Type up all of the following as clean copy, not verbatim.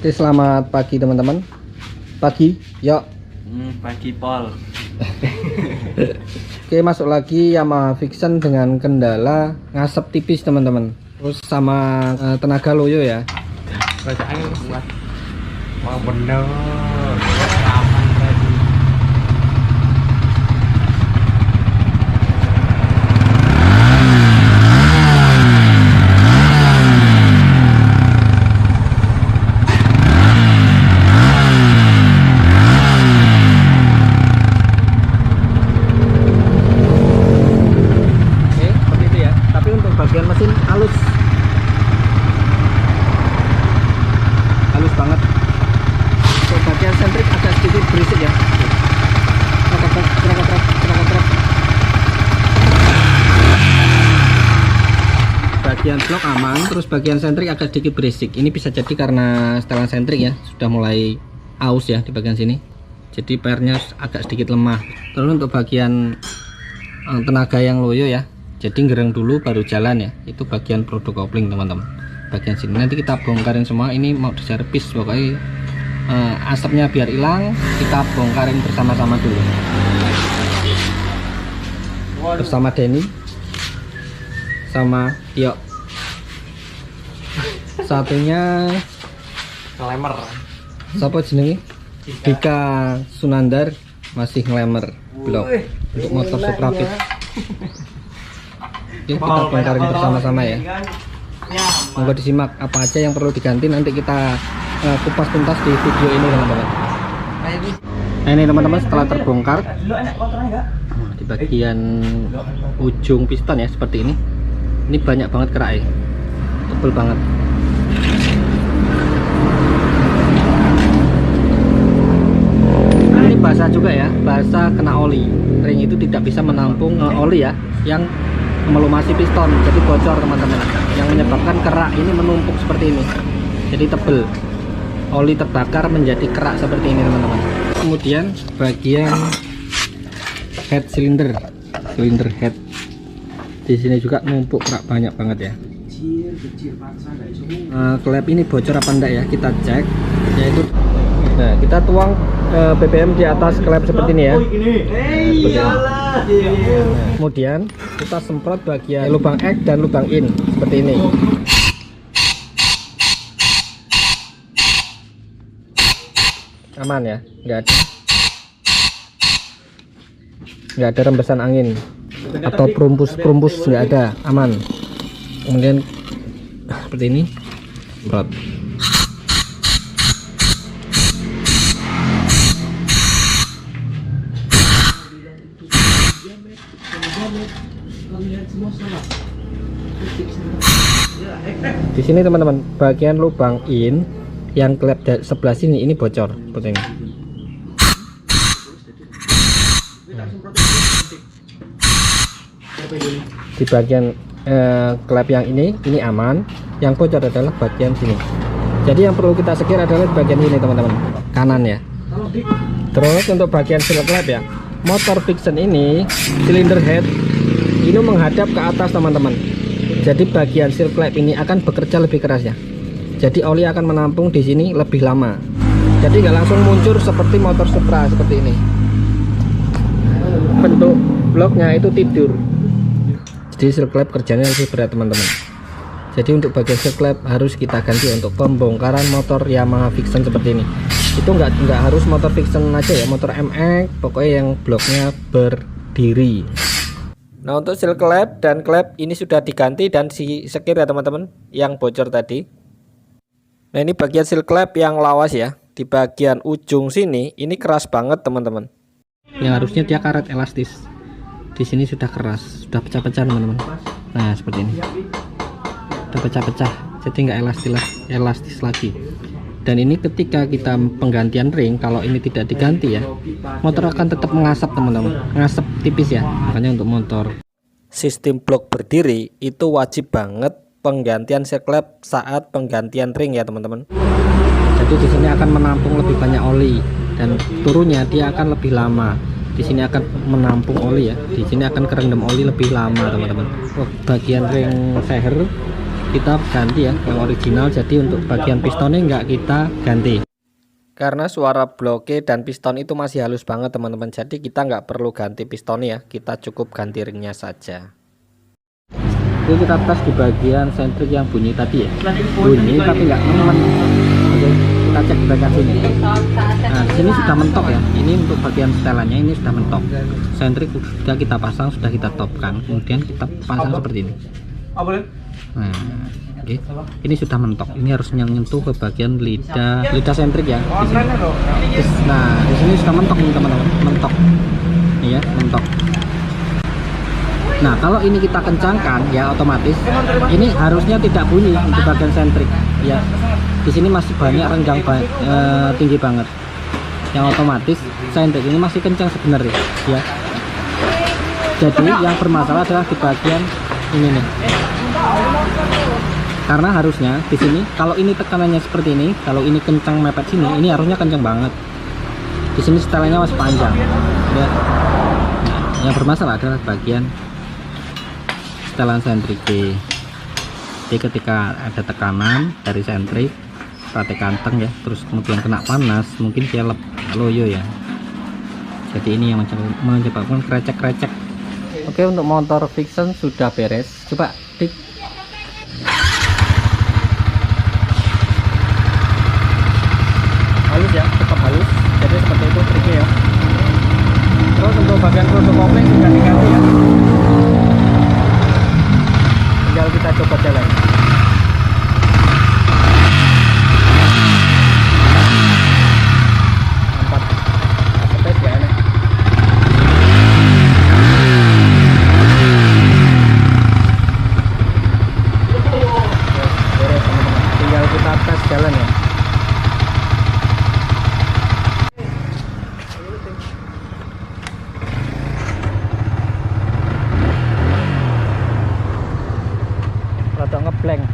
Oke, selamat pagi teman-teman. Pagi, yuk. Pagi Pol. Oke, masuk lagi Yamaha Vixion dengan kendala ngasep tipis teman-teman. Terus sama tenaga loyo ya. Bacaannya kuat. Wah bener. Aman tadi. Bagian mesin halus banget. Untuk bagian sentrik agak sedikit berisik ya. Bagian blok aman, terus bagian sentrik agak sedikit berisik. Ini bisa jadi karena setelan sentrik ya, sudah mulai aus ya di bagian sini, jadi pernya agak sedikit lemah. Terus untuk bagian tenaga yang loyo ya, jadi ngereng dulu baru jalan ya. Itu bagian produk kopling teman-teman. Bagian sini nanti kita bongkarin semua. Ini mau diservis pokoknya. Asapnya biar hilang, kita bongkarin bersama-sama dulu. Bersama Denny sama Tio. Satunya Ngelemer. siapa jenenge? Dika Sunandar masih ngelemer blok untuk motor Suprapit. Oke, kita bongkarin bersama-sama ya. Monggo disimak apa aja yang perlu diganti, nanti kita kupas tuntas di video ini teman-teman. Nah ini teman-teman, setelah terbongkar di bagian ujung piston ya seperti ini. Ini banyak banget kerak ya, tebel banget. Ini basah juga ya, basah kena oli. Ring itu tidak bisa menampung oli ya yang melumasi piston, jadi bocor teman-teman, yang menyebabkan kerak ini menumpuk seperti ini, jadi tebel. Oli terbakar menjadi kerak seperti ini teman-teman. Kemudian bagian head cylinder head, di sini juga numpuk kerak banyak banget ya. Klep ini bocor apa enggak ya, kita cek yaitu. Nah, kita tuang BBM di atas klep seperti ini ya. Kemudian kita semprot bagian lubang X dan lubang in seperti ini. Aman ya, nggak ada rembesan angin atau perumpus nggak ada, aman. Kemudian seperti ini, semprot. Di sini teman-teman, bagian lubang in yang klep sebelah sini ini bocor seperti ini. Di bagian klep yang ini aman, yang bocor adalah bagian sini. Jadi yang perlu kita sekir adalah bagian ini teman-teman, kanan ya. Terus untuk bagian seal klep ya, motor Vixion ini cylinder head ini menghadap ke atas teman-teman. Jadi bagian seal klep ini akan bekerja lebih keras ya. Jadi oli akan menampung di sini lebih lama. Jadi nggak langsung muncul seperti motor Supra seperti ini. Bentuk bloknya itu tidur. Jadi seal klep kerjanya lebih berat teman-teman. Jadi untuk bagian seal klep harus kita ganti untuk pembongkaran motor Yamaha Vixion seperti ini. Itu nggak harus motor Vixion aja ya, motor MX pokoknya yang bloknya berdiri. Nah untuk seal klep dan klep ini sudah diganti dan sekir ya teman-teman yang bocor tadi. Nah ini bagian seal klep yang lawas ya, di bagian ujung sini ini keras banget teman-teman. Yang harusnya dia karet elastis, di sini sudah keras, sudah pecah-pecah teman-teman. Nah seperti ini, sudah pecah-pecah, jadi nggak elastis lagi. Dan ini ketika kita penggantian ring, kalau ini tidak diganti ya, motor akan tetap mengasap teman-teman, ngasap tipis ya. Makanya untuk motor sistem blok berdiri itu wajib banget penggantian seal klep saat penggantian ring ya teman-teman. Jadi di sini akan menampung lebih banyak oli dan turunnya dia akan lebih lama. Di sini akan menampung oli ya, di sini akan kerendam oli lebih lama teman-teman. Bagian ring seher kita ganti ya, yang original. Jadi untuk bagian pistonnya nggak kita ganti karena suara bloke dan piston itu masih halus banget teman-teman. Jadi kita nggak perlu ganti pistonnya ya, kita cukup ganti ringnya saja. Oke, kita tes di bagian sentrik yang bunyi tadi ya, bunyi tapi nggak ngemen. Oke, kita cek di bagian sini. Nah, di sini sudah mentok ya, ini untuk bagian setelannya ini sudah mentok. Sentrik sudah kita pasang, sudah kita topkan, kemudian kita pasang seperti ini. Nah, oke, ini sudah mentok. Ini harus menyentuh ke bagian lidah sentrik ya. Di sini. Nah, di sini sudah mentok nih teman-teman, mentok. Iya, mentok. Nah, kalau ini kita kencangkan ya otomatis ini harusnya tidak bunyi untuk bagian sentrik ya. Di sini masih banyak renggang tinggi banget. Yang otomatis sentrik ini masih kencang sebenarnya ya. Jadi yang bermasalah adalah di bagian ini nih. Karena harusnya di sini kalau ini tekanannya seperti ini, kalau ini kencang mepet sini, ini harusnya kencang banget. Di sini setelannya masih panjang. Ya. Nah, yang bermasalah adalah bagian setelan sentrik. Jadi ketika ada tekanan dari sentrik, rate kanteng ya, terus kemudian kena panas, mungkin dia loyo ya. Jadi ini yang menyebabkan krecek-krecek. Oke, untuk motor Vixen sudah beres. Coba dik. Halus ya, tetap halus. Jadi seperti itu triknya ya. Terus untuk bagian produk kopling sudah diganti ya. Tinggal kita coba jalan. Mantap. Sepet ya ini. Beres teman-teman. Tinggal kita tes jalan ya. Rada ngeblank.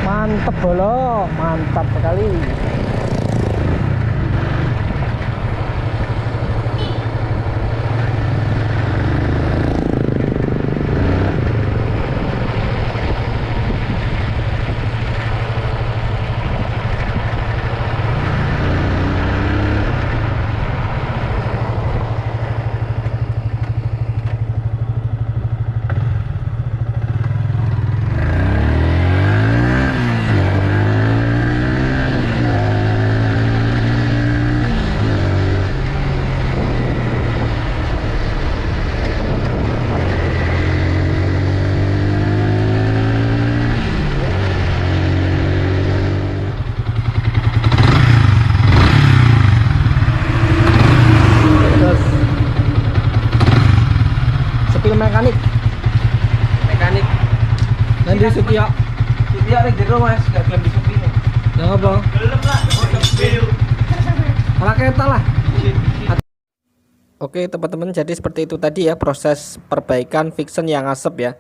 Mantap bolo, mantap sekali. Mekanik nanti Sutio rek jero Mas, gak gelem disupi. Ya apa? Gelem lah, malah keta lah. Oke teman-teman, jadi seperti itu tadi ya proses perbaikan Vixen yang asap ya.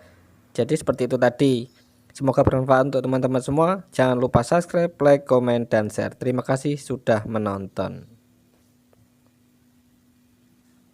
Jadi seperti itu tadi. Semoga bermanfaat untuk teman-teman semua. Jangan lupa subscribe, like, komen, dan share. Terima kasih sudah menonton.